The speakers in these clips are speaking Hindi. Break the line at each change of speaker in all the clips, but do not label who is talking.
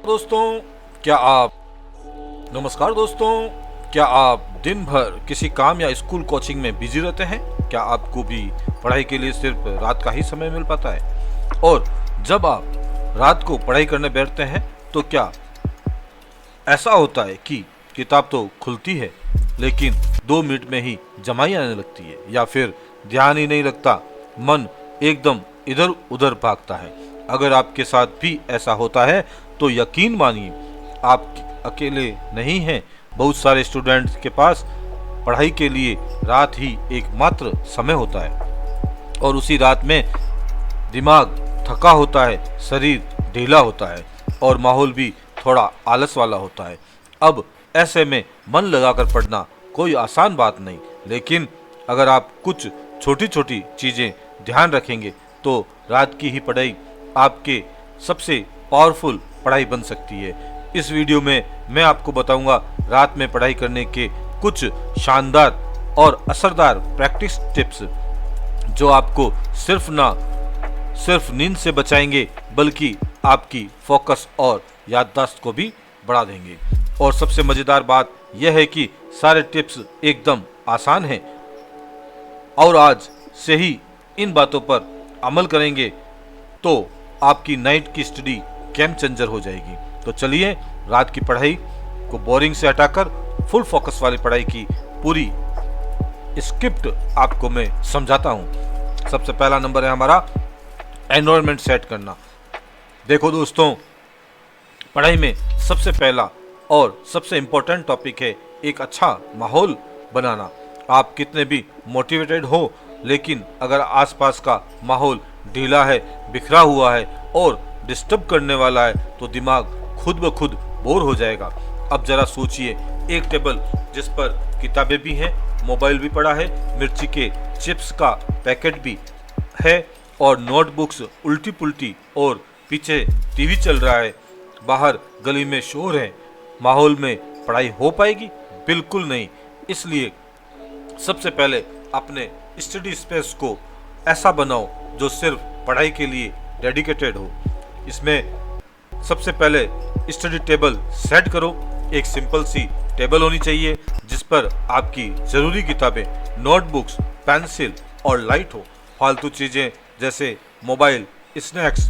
दोस्तों क्या आप नमस्कार दोस्तों, क्या आप दिन भर किसी काम या स्कूल कोचिंग में बिजी रहते हैं? क्या आपको भी पढ़ाई के लिए सिर्फ रात का ही समय मिल पाता है? और जब आप रात को पढ़ाई करने बैठते हैं तो क्या ऐसा होता है कि किताब तो खुलती है लेकिन 2 मिनट में ही जमाई आने लगती है, या फिर ध्यान ही नहीं लगता, मन एकदम इधर उधर भागता है? अगर आपके साथ भी ऐसा होता है तो यकीन मानिए आप अकेले नहीं हैं। बहुत सारे स्टूडेंट्स के पास पढ़ाई के लिए रात ही एकमात्र समय होता है और उसी रात में दिमाग थका होता है, शरीर ढीला होता है और माहौल भी थोड़ा आलस वाला होता है। अब ऐसे में मन लगाकर पढ़ना कोई आसान बात नहीं, लेकिन अगर आप कुछ छोटी छोटी चीज़ें ध्यान रखेंगे तो रात की ही पढ़ाई आपके सबसे पावरफुल पढ़ाई बन सकती है। इस वीडियो में मैं आपको बताऊंगा रात में पढ़ाई करने के कुछ शानदार और असरदार प्रैक्टिस टिप्स जो आपको सिर्फ नींद से बचाएंगे बल्कि आपकी फोकस और याददाश्त को भी बढ़ा देंगे। और सबसे मज़ेदार बात यह है कि सारे टिप्स एकदम आसान हैं और आज से ही इन बातों पर अमल करेंगे तो आपकी नाइट की स्टडी गेम चेंजर हो जाएगी। तो चलिए रात की पढ़ाई को बोरिंग से हटाकर फुल फोकस वाली पढ़ाई की पूरी स्क्रिप्ट आपको मैं समझाता हूँ। सबसे पहला नंबर है हमारा एनवायरनमेंट सेट करना। देखो दोस्तों, पढ़ाई में सबसे पहला और सबसे इम्पोर्टेंट टॉपिक है एक अच्छा माहौल बनाना। आप कितने भी मोटिवेटेड हो, लेकिन अगर आसपास का माहौल ढीला है, बिखरा हुआ है और डिस्टर्ब करने वाला है तो दिमाग खुद ब खुद बोर हो जाएगा। अब जरा सोचिए, एक टेबल जिस पर किताबें भी हैं, मोबाइल भी पड़ा है, मिर्ची के चिप्स का पैकेट भी है और नोटबुक्स उल्टी पुल्टी और पीछे टीवी चल रहा है, बाहर गली में शोर है, माहौल में पढ़ाई हो पाएगी? बिल्कुल नहीं। इसलिए सबसे पहले अपने स्टडी स्पेस को ऐसा बनाओ जो सिर्फ पढ़ाई के लिए डेडिकेटेड हो। इसमें सबसे पहले स्टडी टेबल सेट करो। एक सिंपल सी टेबल होनी चाहिए जिस पर आपकी ज़रूरी किताबें, नोटबुक्स, पेंसिल और लाइट हो। फालतू चीज़ें जैसे mobile, snacks,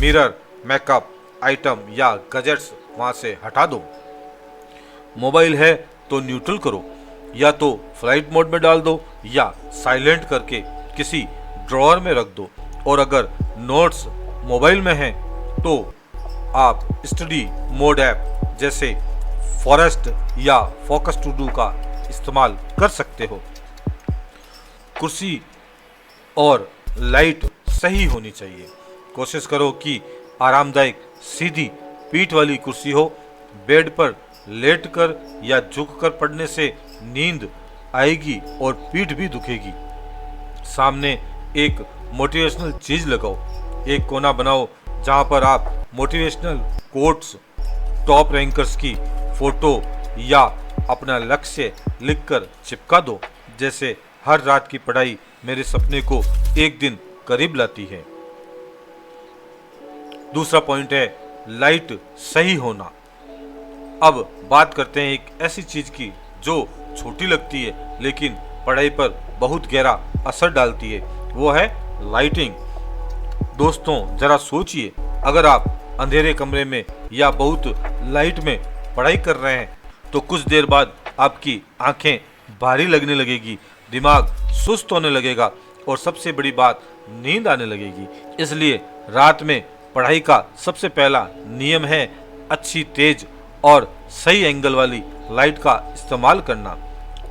mirror, makeup item या गैजेट्स वहाँ से हटा दो। मोबाइल है तो न्यूट्रल करो, या तो फ्लाइट मोड में डाल दो या साइलेंट करके किसी ड्रॉअर में रख दो। और अगर नोट्स मोबाइल में हैं तो आप स्टडी मोड ऐप जैसे फॉरेस्ट या फोकस टू डू का इस्तेमाल कर सकते हो। कुर्सी और लाइट सही होनी चाहिए। कोशिश करो कि आरामदायक सीधी पीठ वाली कुर्सी हो। बेड पर लेटकर या झुककर पढ़ने से नींद आएगी और पीठ भी दुखेगी। सामने एक मोटिवेशनल चीज लगाओ। एक कोना बनाओ जहां पर आप मोटिवेशनल कोट्स, टॉप रैंकर्स की फोटो या अपना लक्ष्य लिखकर चिपका दो, जैसे हर रात की पढ़ाई मेरे सपने को एक दिन करीब लाती है। दूसरा पॉइंट है लाइट सही होना। अब बात करते हैं एक ऐसी चीज की जो छोटी लगती है लेकिन पढ़ाई पर बहुत गहरा असर डालती है, वो है लाइटिंग। दोस्तों जरा सोचिए, अगर आप अंधेरे कमरे में या बहुत लाइट में पढ़ाई कर रहे हैं तो कुछ देर बाद आपकी आंखें भारी लगने लगेगी, दिमाग सुस्त होने लगेगा और सबसे बड़ी बात, नींद आने लगेगी। इसलिए रात में पढ़ाई का सबसे पहला नियम है अच्छी, तेज और सही एंगल वाली लाइट का इस्तेमाल करना।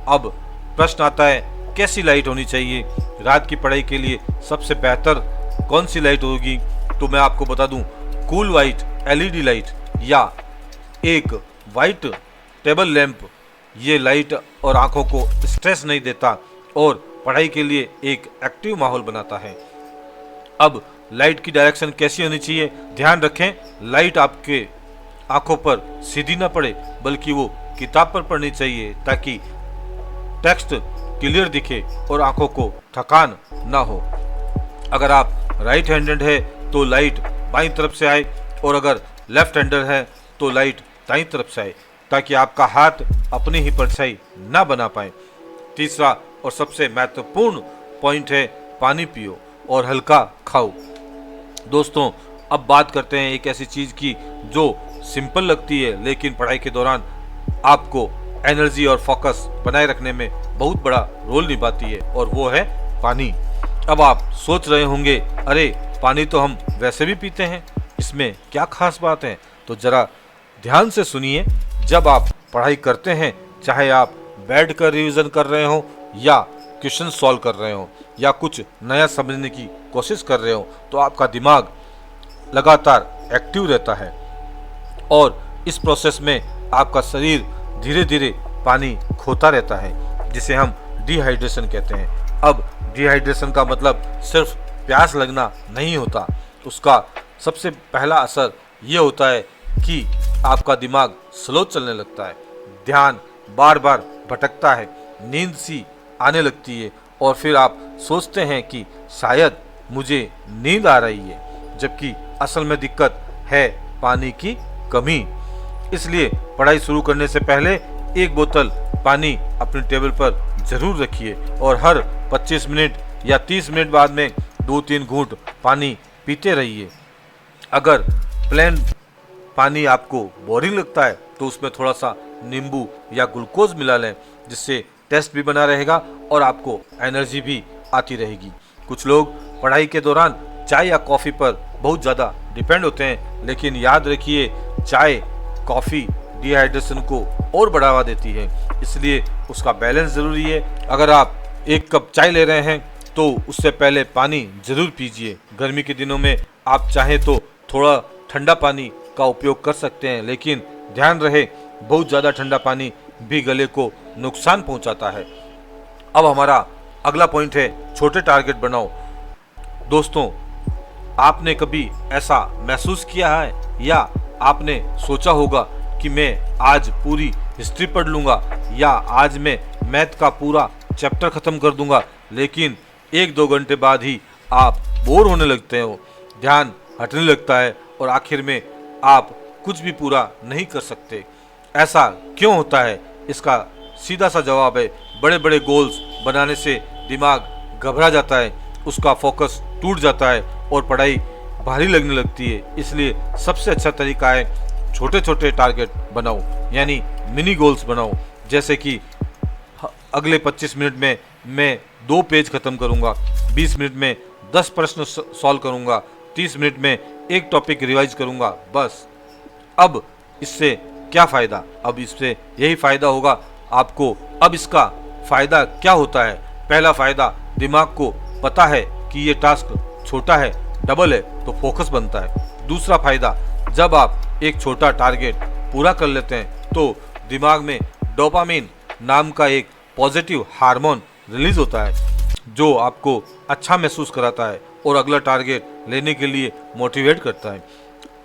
अब प्रश्न आता है कैसी लाइट होनी चाहिए? रात की पढ़ाई के लिए सबसे बेहतर कौन सी लाइट होगी? तो मैं आपको बता दूं, कूल वाइट एलईडी लाइट या एक वाइट टेबल लैंप। ये लाइट और आंखों को स्ट्रेस नहीं देता और पढ़ाई के लिए एक एक्टिव माहौल बनाता है। अब लाइट की डायरेक्शन कैसी होनी चाहिए? ध्यान रखें, लाइट आपके आंखों पर सीधी ना पड़े बल्कि वो किताब पर पड़नी चाहिए ताकि टेक्स्ट क्लियर दिखे और आंखों को थकान ना हो। अगर आप राइट हैंडेड है तो लाइट बाईं तरफ से आए और अगर लेफ्ट हैंडर है तो लाइट दाईं तरफ से आए ताकि आपका हाथ अपनी ही परछाई ना बना पाए। तीसरा और सबसे महत्वपूर्ण पॉइंट है पानी पियो और हल्का खाओ। दोस्तों, अब बात करते हैं एक ऐसी चीज की जो सिंपल लगती है लेकिन पढ़ाई के दौरान आपको एनर्जी और फोकस बनाए रखने में बहुत बड़ा रोल निभाती है, और वो है पानी। अब आप सोच रहे होंगे, अरे पानी तो हम वैसे भी पीते हैं, इसमें क्या खास बात है? तो जरा ध्यान से सुनिए। जब आप पढ़ाई करते हैं, चाहे आप बैठकर रिवीजन कर रहे हो या क्वेश्चन सॉल्व कर रहे हो या कुछ नया समझने की कोशिश कर रहे हो, तो आपका दिमाग लगातार एक्टिव रहता है और इस प्रोसेस में आपका शरीर धीरे धीरे पानी खोता रहता है, जिसे हम डिहाइड्रेशन कहते हैं। अब डिहाइड्रेशन का मतलब सिर्फ प्यास लगना नहीं होता। उसका सबसे पहला असर ये होता है कि आपका दिमाग स्लो चलने लगता है, ध्यान बार बार भटकता है, नींद सी आने लगती है और फिर आप सोचते हैं कि शायद मुझे नींद आ रही है, जबकि असल में दिक्कत है पानी की कमी। इसलिए पढ़ाई शुरू करने से पहले एक बोतल पानी अपने टेबल पर जरूर रखिए और हर 25 मिनट या 30 मिनट बाद में 2-3 घूंट पानी पीते रहिए। अगर प्लेन पानी आपको बोरिंग लगता है तो उसमें थोड़ा सा नींबू या ग्लूकोज मिला लें, जिससे टेस्ट भी बना रहेगा और आपको एनर्जी भी आती रहेगी। कुछ लोग पढ़ाई के दौरान चाय या कॉफ़ी पर बहुत ज़्यादा डिपेंड होते हैं, लेकिन याद रखिए चाय कॉफ़ी डिहाइड्रेशन को और बढ़ावा देती है, इसलिए उसका बैलेंस ज़रूरी है। अगर आप 1 कप चाय ले रहे हैं तो उससे पहले पानी ज़रूर पीजिए। गर्मी के दिनों में आप चाहें तो थोड़ा ठंडा पानी का उपयोग कर सकते हैं, लेकिन ध्यान रहे बहुत ज़्यादा ठंडा पानी भी गले को नुकसान पहुंचाता है। अब हमारा अगला पॉइंट है छोटे टारगेट बनाओ। दोस्तों, आपने कभी ऐसा महसूस किया है या आपने सोचा होगा कि मैं आज पूरी हिस्ट्री पढ़ लूँगा या आज मैं मैथ का पूरा चैप्टर ख़त्म कर दूंगा, लेकिन 1-2 घंटे बाद ही आप बोर होने लगते हो, ध्यान हटने लगता है और आखिर में आप कुछ भी पूरा नहीं कर सकते। ऐसा क्यों होता है? इसका सीधा सा जवाब है बड़े बड़े गोल्स बनाने से दिमाग घबरा जाता है, उसका फोकस टूट जाता है और पढ़ाई भारी लगने लगती है। इसलिए सबसे अच्छा तरीका है छोटे छोटे टारगेट बनाओ, यानी मिनी गोल्स बनाओ। जैसे कि अगले 25 मिनट में मैं 2 पेज खत्म करूंगा, 20 मिनट में 10 प्रश्न सॉल्व करूंगा, 30 मिनट में एक टॉपिक रिवाइज करूंगा, बस। अब इससे क्या फ़ायदा? अब इससे यही फ़ायदा होगा आपको। अब इसका फ़ायदा क्या होता है? पहला फ़ायदा, दिमाग को पता है कि ये टास्क छोटा है, डबल है, तो फोकस बनता है। दूसरा फ़ायदा, जब आप एक छोटा टारगेट पूरा कर लेते हैं तो दिमाग में डोपामिन नाम का एक पॉजिटिव हार्मोन रिलीज होता है, जो आपको अच्छा महसूस कराता है और अगला टारगेट लेने के लिए मोटिवेट करता है।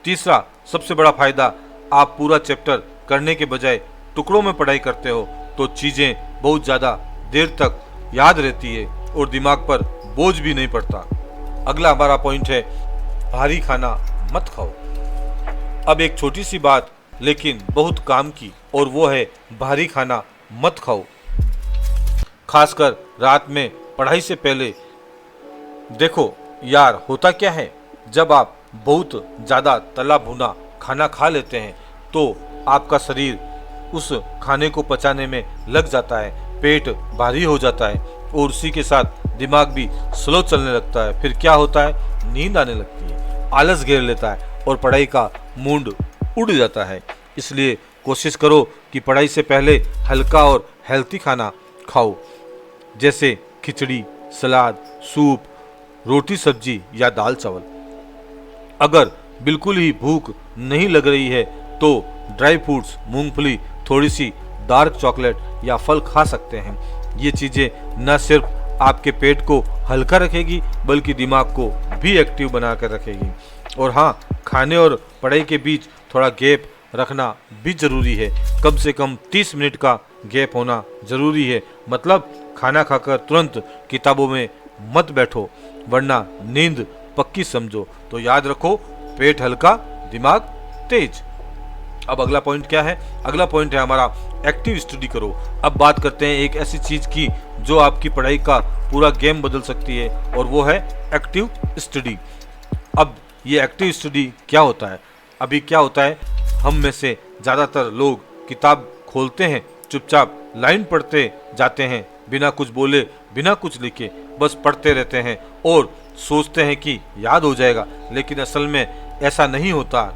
तीसरा सबसे बड़ा फायदा, आप पूरा चैप्टर करने के बजाय टुकड़ों में पढ़ाई करते हो तो चीज़ें बहुत ज़्यादा देर तक याद रहती है और दिमाग पर बोझ भी नहीं पड़ता। अगला हमारा पॉइंट है भारी खाना मत खाओ। अब एक छोटी सी बात लेकिन बहुत काम की, और वो है भारी खाना मत खाओ, खासकर रात में पढ़ाई से पहले। देखो यार, होता क्या है, जब आप बहुत ज़्यादा तला भुना खाना खा लेते हैं तो आपका शरीर उस खाने को पचाने में लग जाता है, पेट भारी हो जाता है और उसी के साथ दिमाग भी स्लो चलने लगता है। फिर क्या होता है? नींद आने लगती है, आलस घेर लेता है और पढ़ाई का मूड उड़ जाता है। इसलिए कोशिश करो कि पढ़ाई से पहले हल्का और हेल्थी खाना खाओ, जैसे खिचड़ी, सलाद, सूप, रोटी सब्जी या दाल चावल। अगर बिल्कुल ही भूख नहीं लग रही है तो ड्राई फ्रूट्स, मूंगफली, थोड़ी सी डार्क चॉकलेट या फल खा सकते हैं। ये चीज़ें न सिर्फ आपके पेट को हल्का रखेगी बल्कि दिमाग को भी एक्टिव बना कर रखेगी। और हाँ, खाने और पढ़ाई के बीच थोड़ा गैप रखना भी ज़रूरी है। कम से कम 30 मिनट का गैप होना ज़रूरी है। मतलब खाना खाकर तुरंत किताबों में मत बैठो, वरना नींद पक्की समझो। तो याद रखो, पेट हल्का, दिमाग तेज। अब अगला पॉइंट क्या है? अगला पॉइंट है हमारा एक्टिव स्टडी करो। अब बात करते हैं एक ऐसी चीज की जो आपकी पढ़ाई का पूरा गेम बदल सकती है, और वो है एक्टिव स्टडी। अब ये एक्टिव स्टडी क्या होता है? अभी क्या होता है, हम में से ज़्यादातर लोग किताब खोलते हैं, चुपचाप लाइन पढ़ते जाते हैं, बिना कुछ बोले, बिना कुछ लिखे, बस पढ़ते रहते हैं और सोचते हैं कि याद हो जाएगा, लेकिन असल में ऐसा नहीं होता।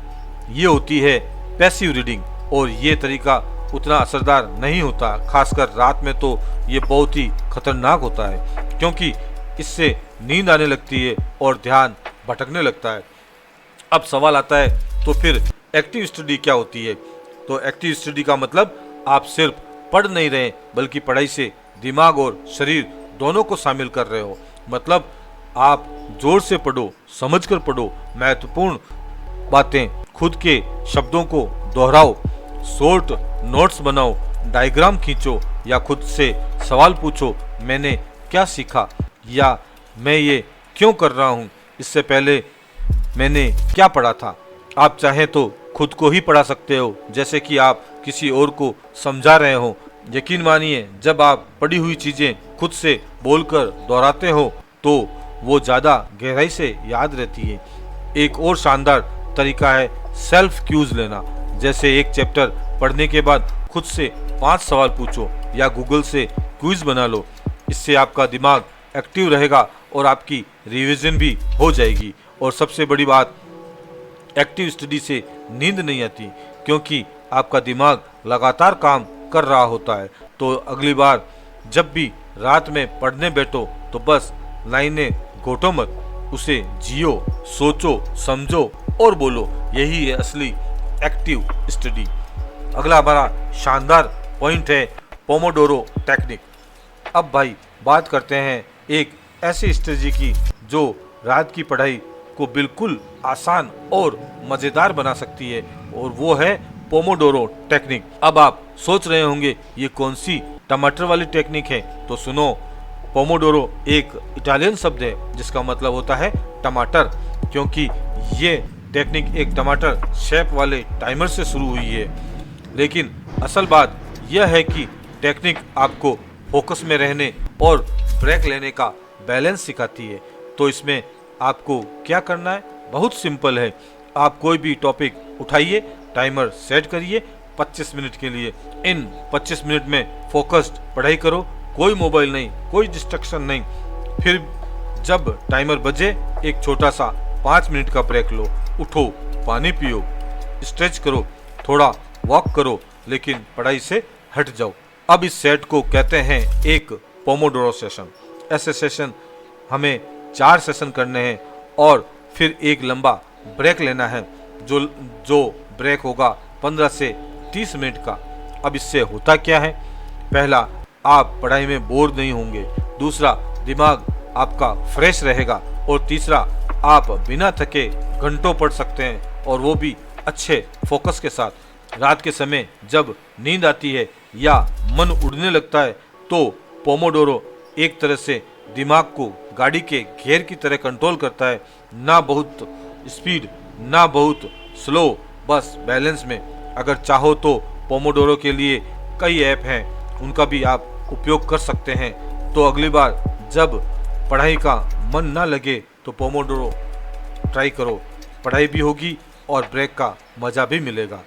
ये होती है पैसिव रीडिंग, और ये तरीका उतना असरदार नहीं होता। खासकर रात में तो ये बहुत ही खतरनाक होता है, क्योंकि इससे नींद आने लगती है और ध्यान भटकने लगता है। अब सवाल आता है, तो फिर एक्टिव स्टडी क्या होती है? तो एक्टिव स्टडी का मतलब आप सिर्फ पढ़ नहीं रहे, बल्कि पढ़ाई से दिमाग और शरीर दोनों को शामिल कर रहे हो। मतलब आप जोर से पढ़ो, समझकर पढ़ो, महत्वपूर्ण बातें खुद के शब्दों को दोहराओ, शॉर्ट नोट्स बनाओ, डायग्राम खींचो, या खुद से सवाल पूछो, मैंने क्या सीखा, या मैं ये क्यों कर रहा हूँ, इससे पहले मैंने क्या पढ़ा था। आप चाहें तो खुद को ही पढ़ा सकते हो, जैसे कि आप किसी और को समझा रहे हो। यकीन मानिए, जब आप पढ़ी हुई चीज़ें खुद से बोलकर दोहराते हो तो वो ज़्यादा गहराई से याद रहती है। एक और शानदार तरीका है सेल्फ क्यूज लेना। जैसे एक चैप्टर पढ़ने के बाद खुद से 5 सवाल पूछो, या गूगल से क्विज बना लो। इससे आपका दिमाग एक्टिव रहेगा और आपकी रिवीजन भी हो जाएगी। और सबसे बड़ी बात, एक्टिव स्टडी से नींद नहीं आती, क्योंकि आपका दिमाग लगातार काम कर रहा होता है। तो अगली बार जब भी रात में पढ़ने बैठो तो बस लाइनें घोटो मत, उसे जियो, सोचो, समझो और बोलो। यही है असली एक्टिव स्टडी। अगला हमारा शानदार पॉइंट है पोमोडोरो टेक्निक। अब भाई बात करते हैं एक ऐसी स्ट्रेटजी की जो रात की पढ़ाई को बिल्कुल आसान और मज़ेदार बना सकती है, और वो है पोमोडोरो टेक्निक। अब आप सोच रहे होंगे ये कौन सी टमाटर वाली टेक्निक है? तो सुनो, पोमोडोरो एक इटालियन शब्द है जिसका मतलब होता है टमाटर, क्योंकि ये टेक्निक एक टमाटर शेप वाले टाइमर से शुरू हुई है। लेकिन असल बात यह है कि टेक्निक आपको फोकस में रहने और ब्रेक लेने का बैलेंस सिखाती है। तो इसमें आपको क्या करना है? बहुत सिंपल है। आप कोई भी टॉपिक उठाइए, टाइमर सेट करिए 25 मिनट के लिए। इन 25 मिनट में फोकस्ड पढ़ाई करो, कोई मोबाइल नहीं, कोई डिस्ट्रक्शन नहीं। फिर जब टाइमर बजे एक छोटा सा 5 मिनट का ब्रेक लो, उठो, पानी पियो, स्ट्रेच करो, थोड़ा वॉक करो, लेकिन पढ़ाई से हट जाओ। अब इस सेट को कहते हैं एक पोमोडोरो सेशन। ऐसे सेशन हमें 4 सेशन करने हैं और फिर एक लंबा ब्रेक लेना है, जो ब्रेक होगा 15 से 30 मिनट का। अब इससे होता क्या है? पहला, आप पढ़ाई में बोर नहीं होंगे। दूसरा, दिमाग आपका फ्रेश रहेगा। और तीसरा, आप बिना थके घंटों पढ़ सकते हैं, और वो भी अच्छे फोकस के साथ। रात के समय जब नींद आती है या मन उड़ने लगता है तो पोमोडोरो एक तरह से दिमाग को गाड़ी के गियर की तरह कंट्रोल करता है। ना बहुत स्पीड, ना बहुत स्लो, बस बैलेंस में। अगर चाहो तो पोमोडोरो के लिए कई ऐप हैं, उनका भी आप उपयोग कर सकते हैं। तो अगली बार जब पढ़ाई का मन ना लगे तो पोमोडोरो ट्राई करो, पढ़ाई भी होगी और ब्रेक का मज़ा भी मिलेगा।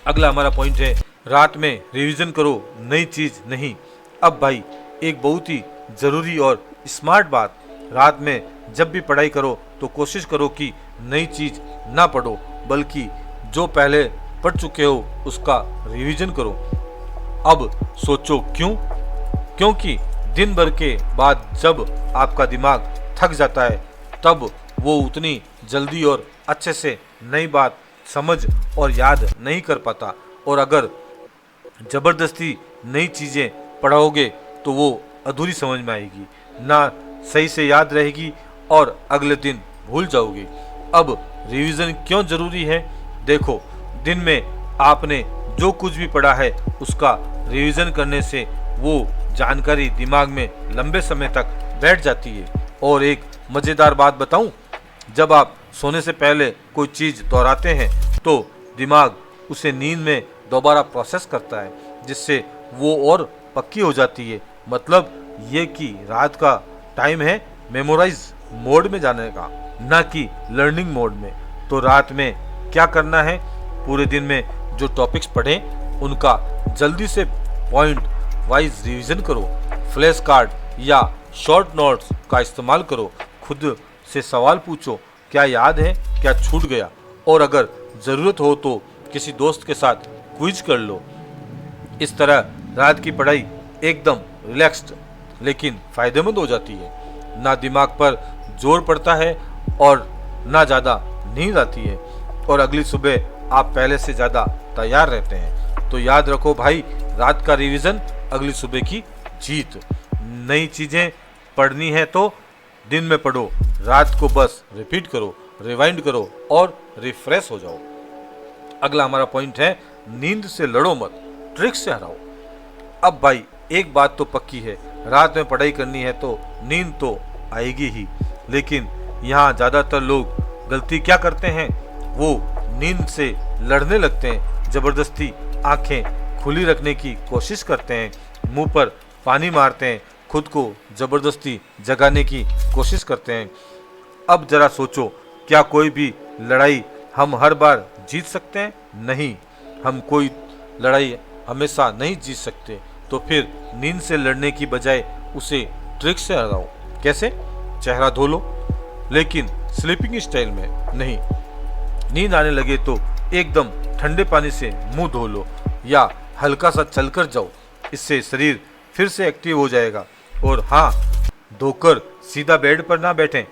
अगला हमारा पॉइंट है रात में रिवीजन करो, नई चीज़ नहीं। अब भाई एक बहुत ही ज़रूरी और स्मार्ट बात, रात में जब भी पढ़ाई करो तो कोशिश करो कि नई चीज़ ना पढ़ो, बल्कि जो पहले पढ़ चुके हो उसका रिवीजन करो। अब सोचो क्यों? क्योंकि दिन भर के बाद जब आपका दिमाग थक जाता है तब वो उतनी जल्दी और अच्छे से नई बात समझ और याद नहीं कर पाता। और अगर ज़बरदस्ती नई चीज़ें पढ़ोगे तो वो अधूरी समझ में आएगी, ना सही से याद रहेगी और अगले दिन भूल जाओगे। अब रिवीजन क्यों ज़रूरी है? देखो, दिन में आपने जो कुछ भी पढ़ा है उसका रिवीजन करने से वो जानकारी दिमाग में लंबे समय तक बैठ जाती है। और एक मज़ेदार बात बताऊं, जब आप सोने से पहले कोई चीज़ दोहराते हैं तो दिमाग उसे नींद में दोबारा प्रोसेस करता है, जिससे वो और पक्की हो जाती है। मतलब ये कि रात का टाइम है मेमोराइज मोड में जाने का, ना कि लर्निंग मोड में। तो रात में क्या करना है, पूरे दिन में जो टॉपिक्स पढ़े उनका जल्दी से पॉइंट वाइज रिवीजन करो। फ्लैश कार्ड या शॉर्ट नोट्स का इस्तेमाल करो। खुद से सवाल पूछो, क्या याद है, क्या छूट गया, और अगर ज़रूरत हो तो किसी दोस्त के साथ क्विज कर लो। इस तरह रात की पढ़ाई एकदम रिलैक्स्ड लेकिन फ़ायदेमंद हो जाती है। ना दिमाग पर जोर पड़ता है और ना ज़्यादा नींद आती है, और अगली सुबह आप पहले से ज़्यादा तैयार रहते हैं। तो याद रखो भाई, रात का रिवीजन अगली सुबह की जीत। नई चीज़ें पढ़नी है तो दिन में पढ़ो, रात को बस रिपीट करो, रिवाइंड करो और रिफ्रेश हो जाओ। अगला हमारा पॉइंट है, नींद से लड़ो मत, ट्रिक से हराओ। अब भाई एक बात तो पक्की है, रात में पढ़ाई करनी है तो नींद तो आएगी ही, लेकिन यहाँ ज़्यादातर लोग गलती क्या करते हैं, वो नींद से लड़ने लगते हैं। ज़बरदस्ती आंखें खुली रखने की कोशिश करते हैं, मुंह पर पानी मारते हैं, खुद को ज़बरदस्ती जगाने की कोशिश करते हैं। अब जरा सोचो, क्या कोई भी लड़ाई हम हर बार जीत सकते हैं? नहीं, हम कोई लड़ाई हमेशा नहीं जीत सकते। तो फिर नींद से लड़ने की बजाय उसे ट्रिक से हराओ। कैसे? चेहरा धो लो, लेकिन स्लीपिंग स्टाइल में नहीं। नींद आने लगे तो एकदम ठंडे पानी से मुंह धो लो या हल्का सा चलकर जाओ, इससे शरीर फिर से एक्टिव हो जाएगा। और हाँ, धोकर सीधा बेड पर ना बैठें,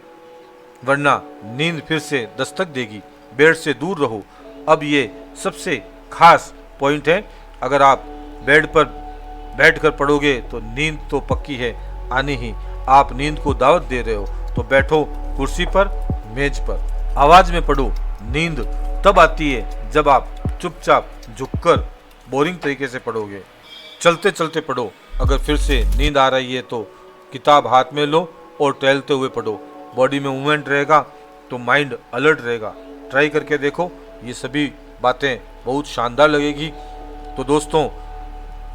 वरना नींद फिर से दस्तक देगी। बेड से दूर रहो। अब ये सबसे खास पॉइंट है, अगर आप बेड पर बैठकर पढ़ोगे तो नींद तो पक्की है आनी ही। आप नींद को दावत दे रहे हो तो बैठो कुर्सी पर, मेज पर, आवाज में पढ़ो। नींद तब आती है जब आप चुपचाप झुककर बोरिंग तरीके से पढ़ोगे। चलते चलते पढ़ो। अगर फिर से नींद आ रही है तो किताब हाथ में लो और टहलते हुए पढ़ो। बॉडी में मूवमेंट रहेगा तो माइंड अलर्ट रहेगा। ट्राई करके देखो, ये सभी बातें बहुत शानदार लगेगी। तो दोस्तों,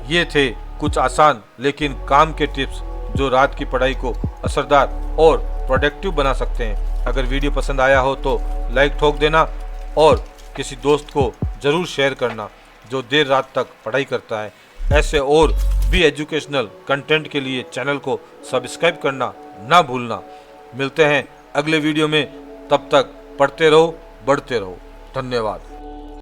ये थे कुछ आसान लेकिन काम के टिप्स जो रात की पढ़ाई को असरदार और प्रोडक्टिव बना सकते हैं। अगर वीडियो पसंद आया हो तो लाइक ठोक देना और किसी दोस्त को ज़रूर शेयर करना जो देर रात तक पढ़ाई करता है। ऐसे और भी एजुकेशनल कंटेंट के लिए चैनल को सब्सक्राइब करना ना भूलना। मिलते हैं अगले वीडियो में, तब तक पढ़ते रहो, बढ़ते रहो। धन्यवाद।